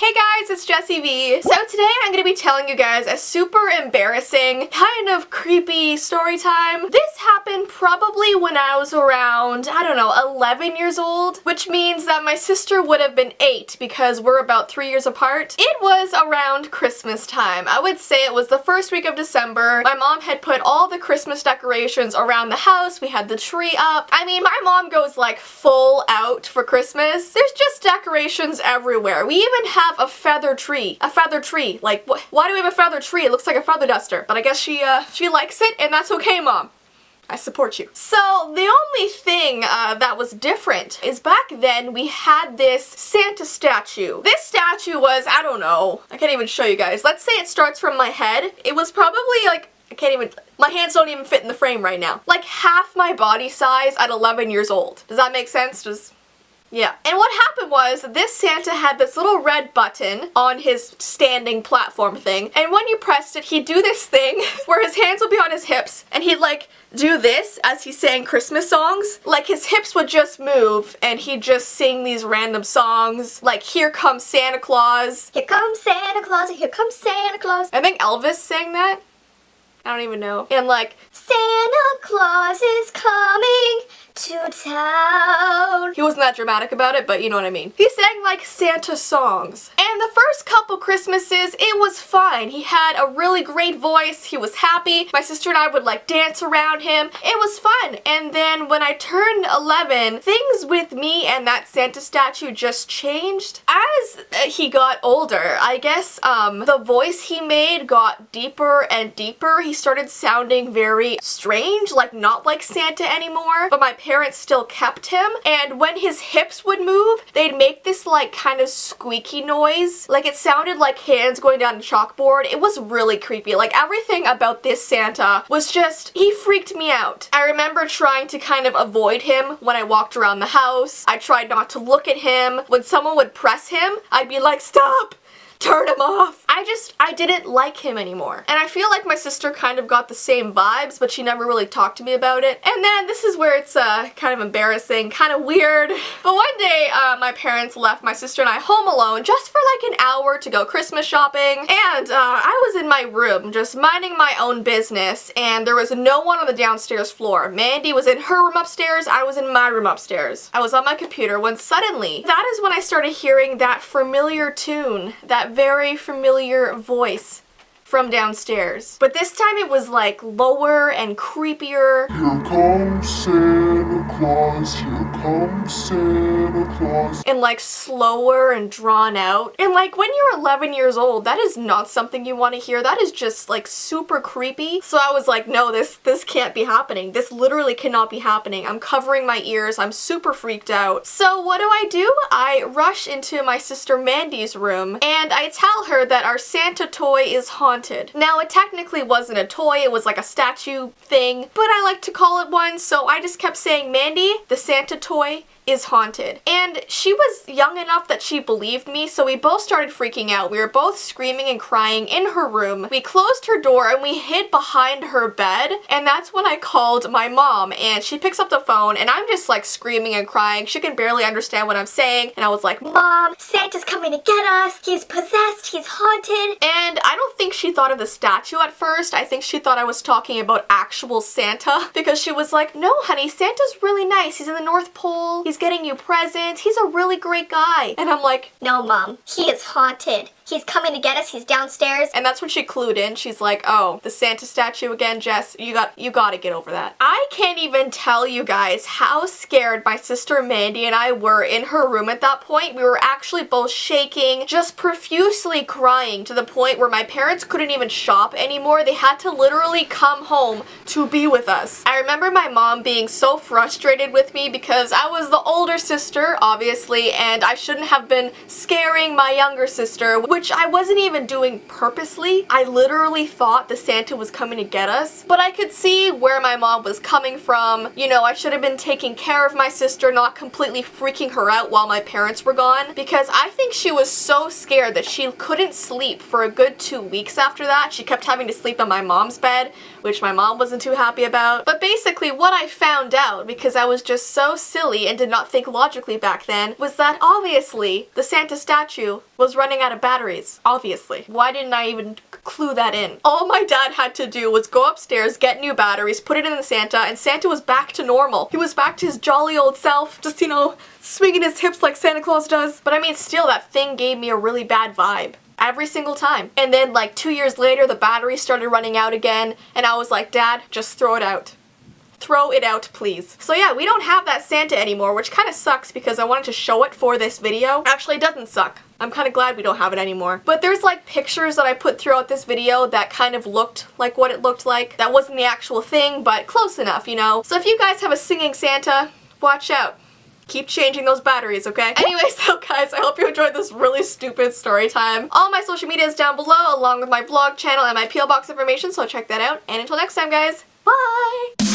Hey guys, it's Jessie V. So today I'm going to be telling you guys a super embarrassing, kind of creepy story time. This happened probably when I was around, 11 years old, which means that my sister would have been 8 because we're about 3 years apart. It was around Christmas time. I would say it was the first week of December. My mom had put all the Christmas decorations around the house. We had the tree up. I mean, my mom goes like full out for Christmas. There's just decorations everywhere. We even have a feather tree. A feather tree. Like, why do we have a feather tree? It looks like a feather duster. But I guess she likes it, and that's okay, Mom. I support you. So the only thing that was different is back then we had this Santa statue. This statue was, I don't know, I can't even show you guys. Let's say it starts from my head. It was probably like, my hands don't even fit in the frame right now. Like half my body size at 11 years old. Does that make sense? Yeah. And what happened was, this Santa had this little red button on his standing platform thing, and when you pressed it, he'd do this thing where his hands would be on his hips, and he'd like do this as he sang Christmas songs. Like his hips would just move, and he'd just sing these random songs, like Here Comes Santa Claus. Here comes Santa Claus, here comes Santa Claus. I think Elvis sang that. I don't even know. And like, Santa Claus is coming to town. He wasn't that dramatic about it, but you know what I mean. He sang like Santa songs. And the first couple Christmases, it was fine. He had a really great voice. He was happy. My sister and I would like dance around him. It was fun. And then when I turned 11, things with me and that Santa statue just changed. As he got older, I guess the voice he made got deeper and deeper. He started sounding very strange, like not like Santa anymore, but my parents still kept him, and when his hips would move, they'd make this like kind of squeaky noise. Like it sounded like hands going down a chalkboard. It was really creepy. Like everything about this Santa was just, he freaked me out. I remember trying to kind of avoid him when I walked around the house. I tried not to look at him. When someone would press him, I'd be like, stop! Turn him off. I didn't like him anymore. And I feel like my sister kind of got the same vibes, but she never really talked to me about it. And then this is where it's kind of embarrassing, kind of weird. But one day, my parents left my sister and I home alone just for like an hour to go Christmas shopping. And I was in my room just minding my own business, and there was no one on the downstairs floor. Mandy was in her room upstairs, I was in my room upstairs. I was on my computer when suddenly, that is when I started hearing that familiar tune, that very familiar voice from downstairs. But this time it was like lower and creepier. Here comes Santa Claus, here comes Santa Claus. And like slower and drawn out. And like when you're 11 years old, that is not something you want to hear. That is just like super creepy. So I was like, no, this can't be happening. This literally cannot be happening. I'm covering my ears. I'm super freaked out. So what do? I rush into my sister Mandy's room and I tell her that our Santa toy is haunted. Now, it technically wasn't a toy, it was like a statue thing, but I like to call it one, so I just kept saying, Mandy, the Santa toy is haunted. And she was young enough that she believed me, so we both started freaking out. We were both screaming and crying in her room. We closed her door and we hid behind her bed, and that's when I called my mom, and she picks up the phone and I'm just like screaming and crying. She can barely understand what I'm saying, and I was like, Mom, Santa's coming to get us. He's possessed, he's haunted. And I don't think she thought of the statue at first. I think she thought I was talking about actual Santa, because she was like, no honey, Santa's really nice. He's in the North Pole. He's getting you presents. He's a really great guy. And I'm like, no Mom, he is haunted. He's coming to get us. He's downstairs. And that's when she clued in. She's like, oh, the Santa statue again, Jess. You gotta get over that. I can't even tell you guys how scared my sister Mandy and I were in her room at that point. We were actually both shaking, just profusely crying, to the point where my parents couldn't even shop anymore. They had to literally come home to be with us. I remember my mom being so frustrated with me because I was the older sister, obviously, and I shouldn't have been scaring my younger sister, which which I wasn't even doing purposely. I literally thought the Santa was coming to get us, but I could see where my mom was coming from. You know, I should have been taking care of my sister, not completely freaking her out while my parents were gone, because I think she was so scared that she couldn't sleep for a good 2 weeks after that. She kept having to sleep on my mom's bed, which my mom wasn't too happy about. But basically what I found out, because I was just so silly and did not think logically back then, was that obviously the Santa statue was running out of batteries. Obviously. Why didn't I even clue that in? All my dad had to do was go upstairs, get new batteries, put it in the Santa, and Santa was back to normal. He was back to his jolly old self, just, you know, swinging his hips like Santa Claus does. But I mean, still, that thing gave me a really bad vibe. Every single time. And then like 2 years later, the battery started running out again, and I was like, Dad, just throw it out. Throw it out, please. So yeah, we don't have that Santa anymore, which kind of sucks because I wanted to show it for this video. Actually, it doesn't suck. I'm kind of glad we don't have it anymore. But there's like pictures that I put throughout this video that kind of looked like what it looked like. That wasn't the actual thing, but close enough, you know? So if you guys have a singing Santa, watch out. Keep changing those batteries, okay? Anyway, so guys, I hope you enjoyed this really stupid story time. All my social media is down below, along with my vlog channel and my P.O. Box information, so check that out. And until next time, guys, bye!